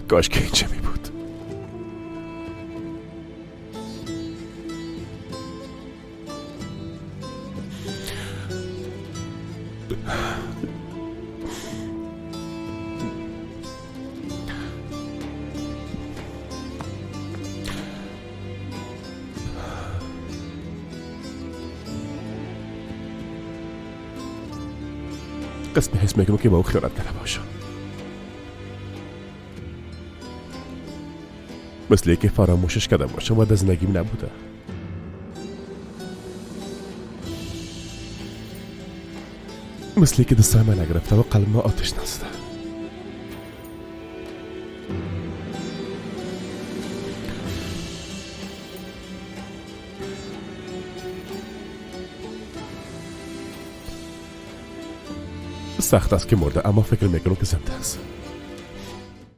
کاش که اینجا می بود. قسمی حس میکنم که با او خیانت کرده باشم، مثل که فراموشش کرده باشم و در زندگیم نبوده. مثل که دستای من نگرفته و قلب ما آتش نزده. سخت است که مرده، اما فکر میکنم که زنده است.